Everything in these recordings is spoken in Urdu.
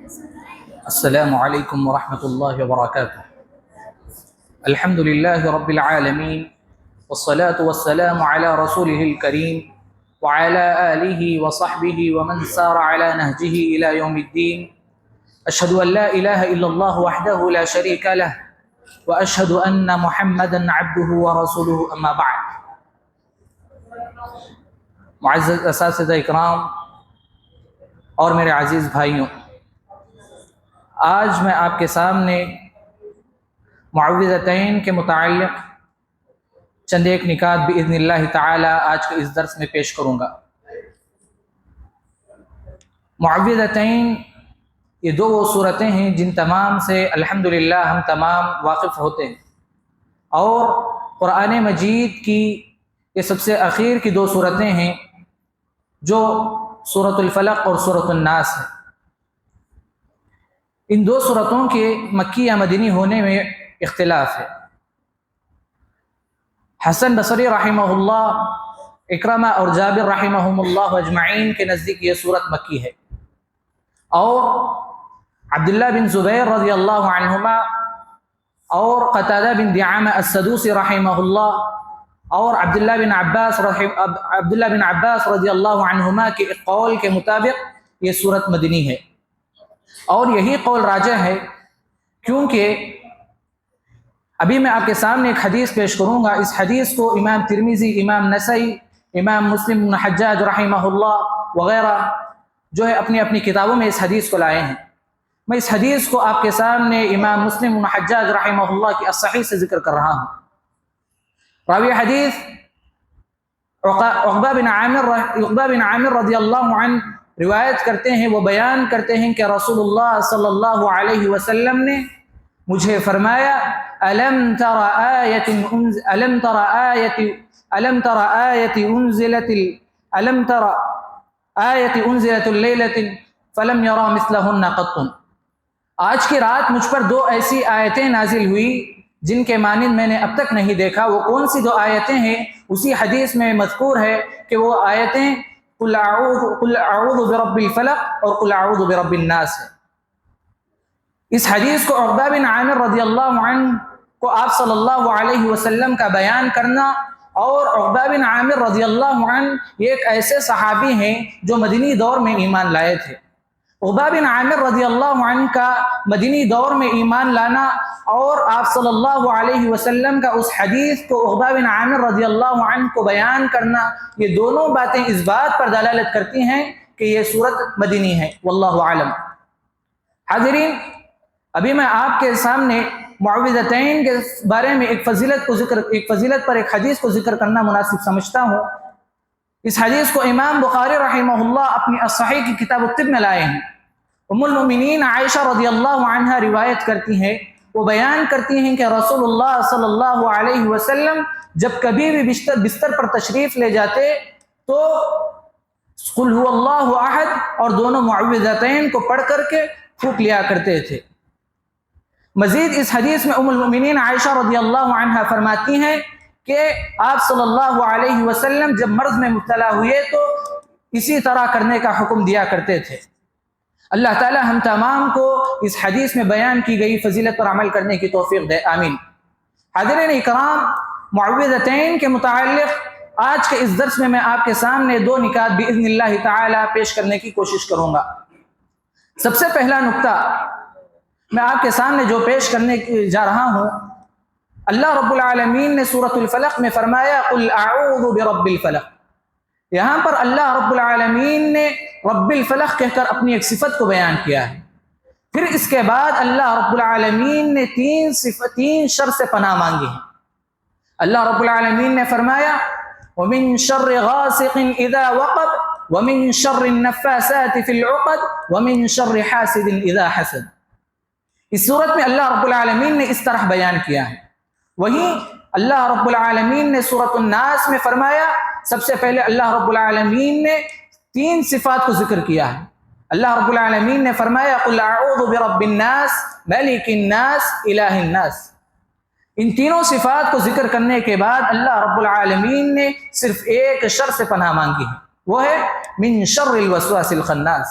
السلام علیکم ورحمۃ اللہ وبرکاتہ۔ الحمد للہ رب العالمین والصلاة والسلام علی رسولہ الکریم وعلی آلہ وصحبہ ومن سار علی نہجہ الی یوم الدین۔ اشہد ان لا الہ الا اللہ وحدہ لا شریک لہ واشہد ان محمدا عبدہ ورسولہ اما بعد۔ معزز اساتذہ اکرام اور میرے عزیز بھائیوں، آج میں آپ کے سامنے معوذتین کے متعلق چند ایک نکات باذن اللہ تعالی آج کے اس درس میں پیش کروں گا۔ معوذتین یہ دو وہ صورتیں ہیں جن تمام سے الحمدللہ ہم تمام واقف ہوتے ہیں، اور قرآن مجید کی یہ سب سے اخیر کی دو صورتیں ہیں جو سورۃ الفلق اور سورۃ الناس ہے۔ ان دو صورتوں کے مکی یا مدنی ہونے میں اختلاف ہے۔ حسن بصری رحمہ اللہ، اکرمہ اور جابر رحمہم اللہ اجمعین کے نزدیک یہ صورت مکی ہے، اور عبداللہ بن زبیر رضی اللہ عنہما اور قتادہ بن دعامہ السدوسی رحمہ اللہ اور عبداللہ بن عباس رضی اللہ عنہما کے قول کے مطابق یہ صورت مدنی ہے، اور یہی قول راجح ہے، کیونکہ ابھی میں آپ کے سامنے ایک حدیث پیش کروں گا۔ اس حدیث کو امام ترمذی، امام نسائی، امام مسلم بن حجاج رحمہ اللہ وغیرہ جو ہے اپنی اپنی کتابوں میں اس حدیث کو لائے ہیں۔ میں اس حدیث کو آپ کے سامنے امام مسلم بن حجاج رحمہ اللہ کی الصحیح سے ذکر کر رہا ہوں۔ راوی حدیث عقبہ بن عامر رضی اللہ عنہ روایت کرتے ہیں، وہ بیان کرتے ہیں کہ رسول اللہ صلی اللہ علیہ وسلم نے مجھے فرمایا، ألم تر آیت انزلت الليلة فلم يرى مثلهن قط۔ آج کی رات مجھ پر دو ایسی آیتیں نازل ہوئی جن کے مانند میں نے اب تک نہیں دیکھا۔ وہ کون سی دو آیتیں ہیں؟ اسی حدیث میں مذکور ہے کہ وہ آیتیں قل اعوذ برب الفلق اور قل اعوذ برب الناس ہے۔ اس حدیث کو عقبہ بن عامر رضی اللہ عنہ کو آپ صلی اللہ علیہ وسلم کا بیان کرنا، اور عقبہ بن عامر رضی اللہ عنہ یہ ایک ایسے صحابی ہیں جو مدنی دور میں ایمان لائے تھے۔ عقبہ بن عامر رضی اللہ عنہ کا مدنی دور میں ایمان لانا اور آپ صلی اللہ علیہ وسلم کا اس حدیث کو عقبہ بن عامر رضی اللہ عنہ کو بیان کرنا، یہ دونوں باتیں اس بات پر دلالت کرتی ہیں کہ یہ صورت مدنی ہے، واللہ اعلم۔ حاضرین، ابھی میں آپ کے سامنے معوذتین کے بارے میں ایک فضیلت پر ایک حدیث کو ذکر کرنا مناسب سمجھتا ہوں۔ اس حدیث کو امام بخاری رحمہ اللہ اپنی الصحیح کی کتاب الطب میں لائے ہیں۔ ام المؤمنین عائشہ رضی اللہ عنہا روایت کرتی ہیں، وہ بیان کرتی ہیں کہ رسول اللہ صلی اللہ علیہ وسلم جب کبھی بھی بستر پر تشریف لے جاتے تو قل هو اللہ احد اور دونوں معوذتین کو پڑھ کر کے پھونک لیا کرتے تھے۔ مزید اس حدیث میں ام المؤمنین عائشہ رضی اللہ عنہا فرماتی ہیں کہ آپ صلی اللہ علیہ وسلم جب مرض میں مبتلا ہوئے تو اسی طرح کرنے کا حکم دیا کرتے تھے۔ اللہ تعالی ہم تمام کو اس حدیث میں بیان کی گئی فضیلت پر عمل کرنے کی توفیق دے، آمین۔ حاضرین اکرام، معوذتین کے متعلق آج کے اس درس میں میں آپ کے سامنے دو نکات باذن اللہ تعالی پیش کرنے کی کوشش کروں گا۔ سب سے پہلا نکتہ میں آپ کے سامنے جو پیش کرنے جا رہا ہوں، اللہ رب العالمین نے سورۃ الفلق میں فرمایا قل اعوذ برب الفلق۔ یہاں پر اللہ رب العالمین نے رب الفلق کہہ کر اپنی ایک صفت کو بیان کیا ہے۔ پھر اس کے بعد اللہ رب العالمین نے تین شر سے پناہ مانگی ہیں۔ اللہ رب العالمین نے فرمایا ومن شر غاسق اذا وقب ومن شر النفاثات في العقد ومن شر حاسد اذا حسد۔ اس صورت میں اللہ رب العالمین نے اس طرح بیان کیا ہے۔ وہیں اللہ رب العالمین نے سورۃ الناس میں فرمایا، سب سے پہلے اللہ رب العالمین نے تین صفات کو ذکر کیا ہے۔ اللہ رب العالمین نے فرمایا قل اعوذ برب الناس ملک الناس الہ الناس۔ ان تینوں صفات کو ذکر کرنے کے بعد اللہ رب العالمین نے صرف ایک شر سے پناہ مانگی ہے، وہ ہے من شر الوسواس الخناس۔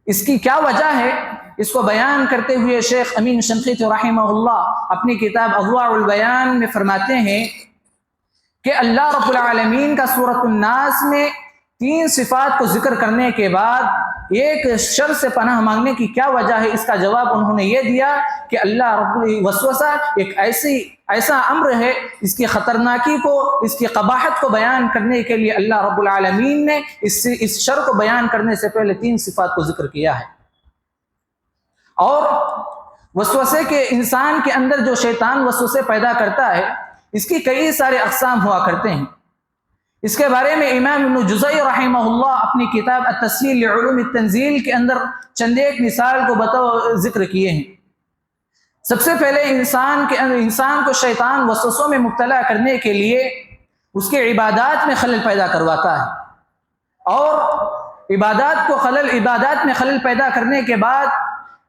اس کی کیا وجہ ہے؟ اس کو بیان کرتے ہوئے شیخ امین شنقیطی رحمہ اللہ اپنی کتاب اضواء البیان میں فرماتے ہیں کہ اللہ رب العالمین کا سورۃ الناس میں 3 صفات کو ذکر کرنے کے بعد ایک شر سے پناہ مانگنے کی کیا وجہ ہے؟ اس کا جواب انہوں نے یہ دیا کہ اللہ رب وسوسہ ایک ایسا امر ہے، اس کی خطرناکی کو، اس کی قباحت کو بیان کرنے کے لیے اللہ رب العالمین نے اس شر کو بیان کرنے سے پہلے 3 صفات کو ذکر کیا ہے۔ اور وسوسے کے انسان کے اندر جو شیطان وسوسے پیدا کرتا ہے، اس کی کئی سارے اقسام ہوا کرتے ہیں۔ اس کے بارے میں امام ابن جزئی رحمہ اللہ اپنی کتاب التسہیل لعلوم التنزیل کے اندر چند ایک مثال کو بطور ذکر کیے ہیں۔ سب سے پہلے انسان کو شیطان وسوسوں میں مبتلا کرنے کے لیے اس کے عبادات میں خلل پیدا کرواتا ہے، اور عبادات میں خلل پیدا کرنے کے بعد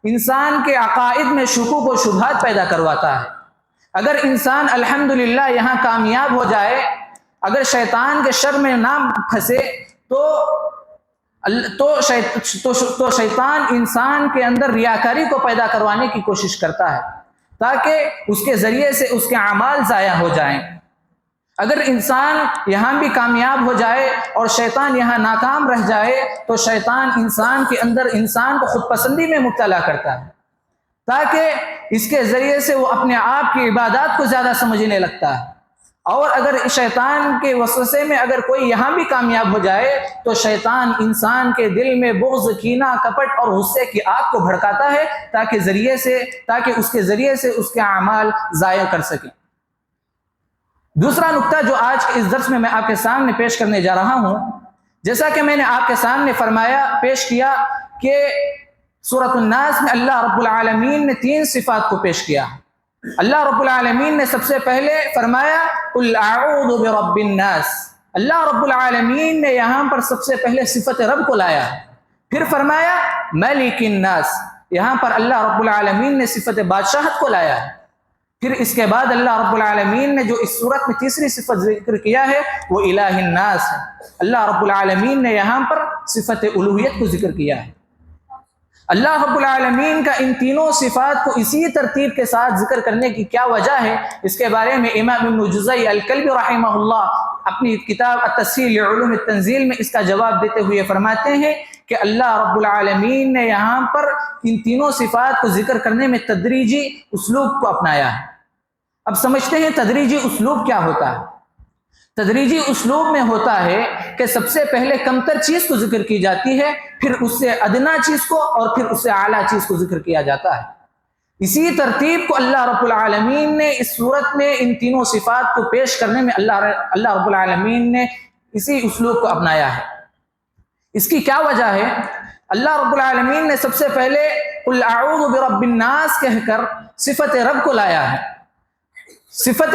انسان کے عقائد میں شکوک و شبہات پیدا کرواتا ہے۔ اگر انسان الحمدللہ یہاں کامیاب ہو جائے، اگر شیطان کے شر میں نہ پھنسے تو شیطان انسان کے اندر ریاکاری کو پیدا کروانے کی کوشش کرتا ہے تاکہ اس کے ذریعے سے اس کے اعمال ضائع ہو جائیں۔ اگر انسان یہاں بھی کامیاب ہو جائے اور شیطان یہاں ناکام رہ جائے تو شیطان انسان کے اندر انسان کو خود پسندی میں مبتلا کرتا ہے تاکہ اس کے ذریعے سے وہ اپنے آپ کی عبادات کو زیادہ سمجھنے لگتا ہے۔ اور اگر شیطان کے وسوسے میں اگر کوئی یہاں بھی کامیاب ہو جائے تو شیطان انسان کے دل میں بغض، کینہ، کپٹ اور غصے کی آگ کو بھڑکاتا ہے تاکہ اس کے ذریعے سے اس کے اعمال ضائع کر سکیں۔ دوسرا نقطہ جو آج کے اس درس میں آپ کے سامنے پیش کرنے جا رہا ہوں، جیسا کہ میں نے آپ کے سامنے پیش کیا کہ سورۃ الناس میں اللہ رب العالمین نے 3 صفات کو پیش کیا۔ اللہ رب العالمین نے سب سے پہلے فرمایا قل اعوذ برب الناس۔ اللہ رب العالمین نے یہاں پر سب سے پہلے صفت رب کو لایا، پھر فرمایا ملک الناس، یہاں پر اللہ رب العالمین نے صفت بادشاہت کو لایا ہے۔ پھر اس کے بعد اللہ رب العالمین نے جو اس صورت میں تیسری صفت ذکر کیا ہے وہ الہ الناس ہے۔ اللہ رب العالمین نے یہاں پر صفت الوہیت کو ذکر کیا ہے۔ اللہ رب العالمین کا ان تینوں صفات کو اسی ترتیب کے ساتھ ذکر کرنے کی کیا وجہ ہے؟ اس کے بارے میں امام ابن جزئی الکلبی رحمہ اللہ اپنی کتاب التسہیل لعلوم التنزیل میں اس کا جواب دیتے ہوئے فرماتے ہیں کہ اللہ رب العالمین نے یہاں پر ان تینوں صفات کو ذکر کرنے میں تدریجی اسلوب کو اپنایا ہے۔ اب سمجھتے ہیں تدریجی اسلوب کیا ہوتا ہے۔ تدریجی اسلوب میں ہوتا ہے کہ سب سے پہلے کمتر چیز کو ذکر کی جاتی ہے، پھر اس سے ادنا چیز کو اور پھر اس سے اعلیٰ چیز کو ذکر کیا جاتا ہے۔ اسی ترتیب کو اللہ رب العالمین نے اس صورت میں ان تینوں صفات کو پیش کرنے میں اللہ رب العالمین نے اسی اسلوب کو اپنایا ہے۔ اس کی کیا وجہ ہے؟ اللہ رب العالمین نے سب سے پہلے قل اعوذ برب الناس کہہ کر صفت رب کو لایا ہے۔ صفت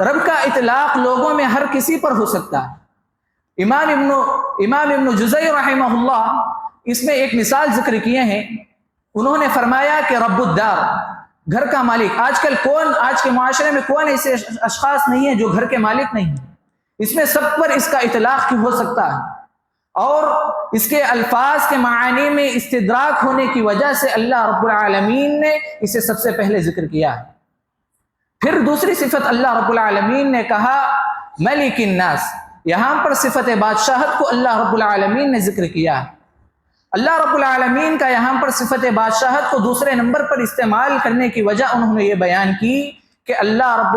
رب کا اطلاق لوگوں میں ہر کسی پر ہو سکتا ہے۔ امام ابن جزئی رحمہ اللہ اس میں ایک مثال ذکر کیے ہیں۔ انہوں نے فرمایا کہ رب الدار، گھر کا مالک۔ آج کے معاشرے میں کون ایسے اشخاص نہیں ہیں جو گھر کے مالک نہیں ہیں؟ اس میں سب پر اس کا اطلاق ہو سکتا ہے، اور اس کے الفاظ کے معانی میں استدراک ہونے کی وجہ سے اللہ رب العالمین نے اسے سب سے پہلے ذکر کیا ہے۔ پھر دوسری صفت اللہ رب العالمین نے کہا ملک الناس، یہاں پر صفت بادشاہت کو اللہ رب العالمین نے ذکر کیا ہے۔ اللہ رب العالمین کا یہاں پر صفت بادشاہت کو دوسرے نمبر پر استعمال کرنے کی وجہ انہوں نے یہ بیان کی کہ اللہ رب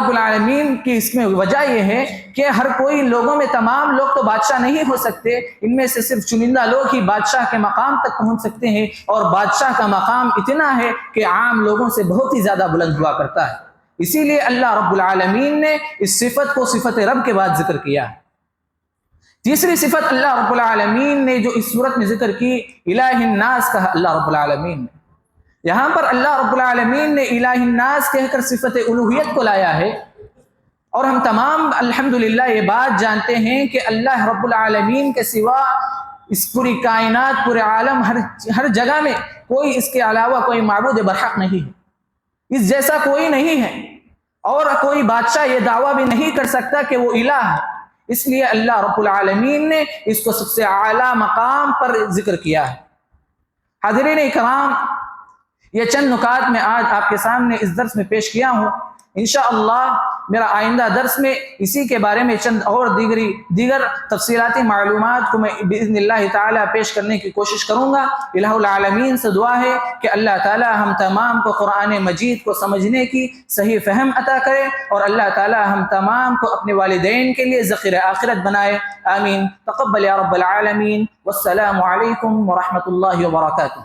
العالمین کی اس میں وجہ یہ ہے کہ ہر کوئی لوگوں میں تمام لوگ تو بادشاہ نہیں ہو سکتے، ان میں سے صرف چنندہ لوگ ہی بادشاہ کے مقام تک پہنچ سکتے ہیں، اور بادشاہ کا مقام اتنا ہے کہ عام لوگوں سے بہت ہی زیادہ بلند ہوا کرتا ہے۔ اسی لیے اللہ رب العالمین نے اس صفت کو صفت رب کے بعد ذکر کیا۔ تیسری صفت اللہ رب العالمین نے جو اس صورت میں ذکر کی الہ الناس کہا اللہ رب العالمین نے۔ یہاں پر اللہ رب العالمین نے الہ الناس کہہ کر صفت الوہیت کو لایا ہے، اور ہم تمام الحمدللہ یہ بات جانتے ہیں کہ اللہ رب العالمین کے سوا اس پوری کائنات، پورے عالم، ہر جگہ میں کوئی اس کے علاوہ کوئی معبود برحق نہیں ہے، اس جیسا کوئی نہیں ہے، اور کوئی بادشاہ یہ دعویٰ بھی نہیں کر سکتا کہ وہ الہ ہے۔ اس لیے اللہ رب العالمین نے اس کو سب سے اعلیٰ مقام پر ذکر کیا ہے۔ حاضرین اکرام، یہ چند نکات میں آج آپ کے سامنے اس درس میں پیش کیا ہوں۔ انشاءاللہ میرا آئندہ درس میں اسی کے بارے میں چند اور دیگر تفصیلاتی معلومات کو میں باذن اللہ تعالیٰ پیش کرنے کی کوشش کروں گا۔ الہ العالمین سے دعا ہے کہ اللہ تعالیٰ ہم تمام کو قرآن مجید کو سمجھنے کی صحیح فہم عطا کرے، اور اللہ تعالیٰ ہم تمام کو اپنے والدین کے لیے ذخیرہ آخرت بنائے۔ آمین۔ تقبل یا رب العالمین۔ والسلام علیکم ورحمۃ اللہ وبرکاتہ۔